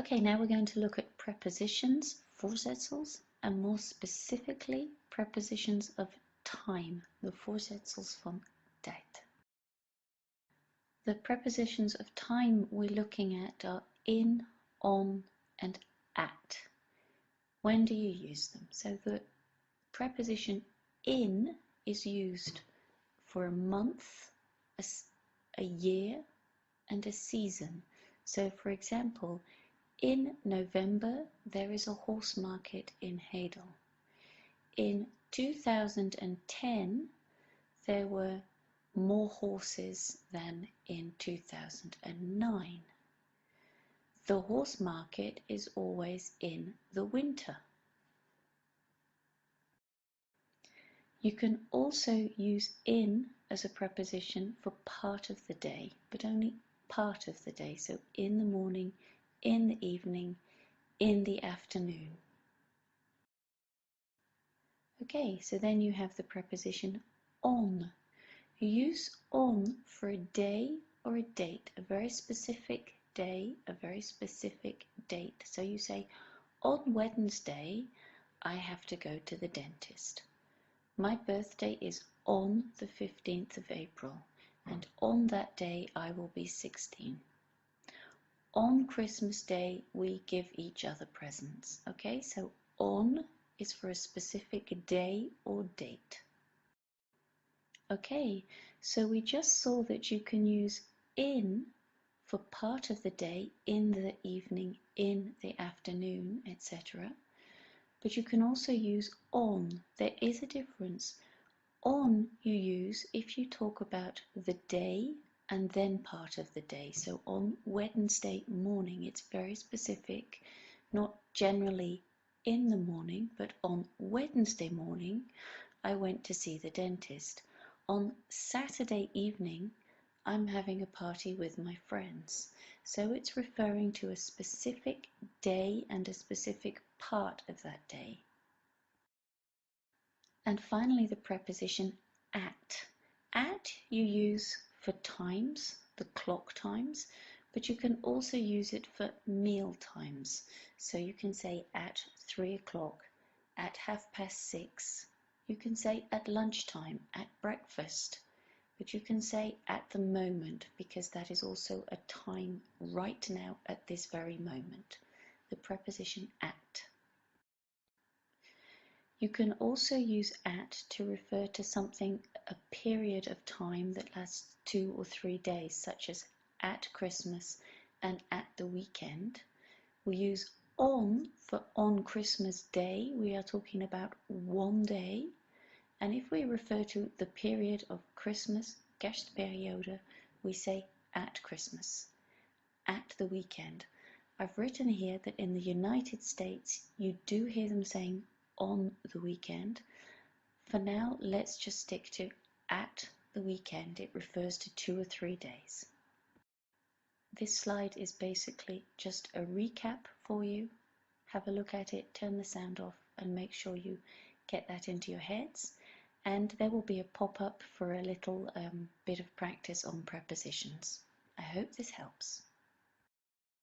Okay, now we're going to look at prepositions, voorzetsels, and more specifically prepositions of time, de voorzetsels van tijd. The prepositions of time we're looking at are in, on, and at. When do you use them? So the preposition in is used for a month, a year, and a season. So for example, in November there is a horse market in Hedel. In 2010 there were more horses than in 2009. The horse market is always in the winter. You can also use in as a preposition for part of the day, but only part of the day. So in the morning, in the evening, in the afternoon. Okay, so then you have the preposition on. You use on for a day or a date, a very specific day, a very specific date. So you say, on Wednesday, I have to go to the dentist. My birthday is on the 15th of April, and on that day I will be 16. On Christmas Day, we give each other presents. Okay, so on is for a specific day or date. Okay, so we just saw that you can use in for part of the day, in the evening, in the afternoon, etc. But you can also use on. There is a difference. On you use if you talk about the day and then part of the day. So on Wednesday morning, it's very specific, not generally in the morning, but on Wednesday morning, I went to see the dentist. On Saturday evening, I'm having a party with my friends. So it's referring to a specific day and a specific part of that day. And finally, the preposition at. At you use for times, the clock times, but you can also use it for meal times. So you can say at 3 o'clock, at 6:30. You can say at lunchtime, at breakfast, but you can say at the moment because that is also a time right now at this very moment. The preposition at. You can also use at to refer to something, a period of time that lasts 2 or 3 days, such as at Christmas and at the weekend. We use on for on Christmas Day. We are talking about one day. And if we refer to the period of Christmas, kerstperiode, we say at Christmas, at the weekend. I've written here that in the United States, you do hear them saying on the weekend. For now, let's just stick to at the weekend. It refers to 2 or 3 days. This slide is basically just a recap for you. Have a look at it, turn the sound off, and make sure you get that into your heads. And there will be a pop-up for a little bit of practice on prepositions. I hope this helps.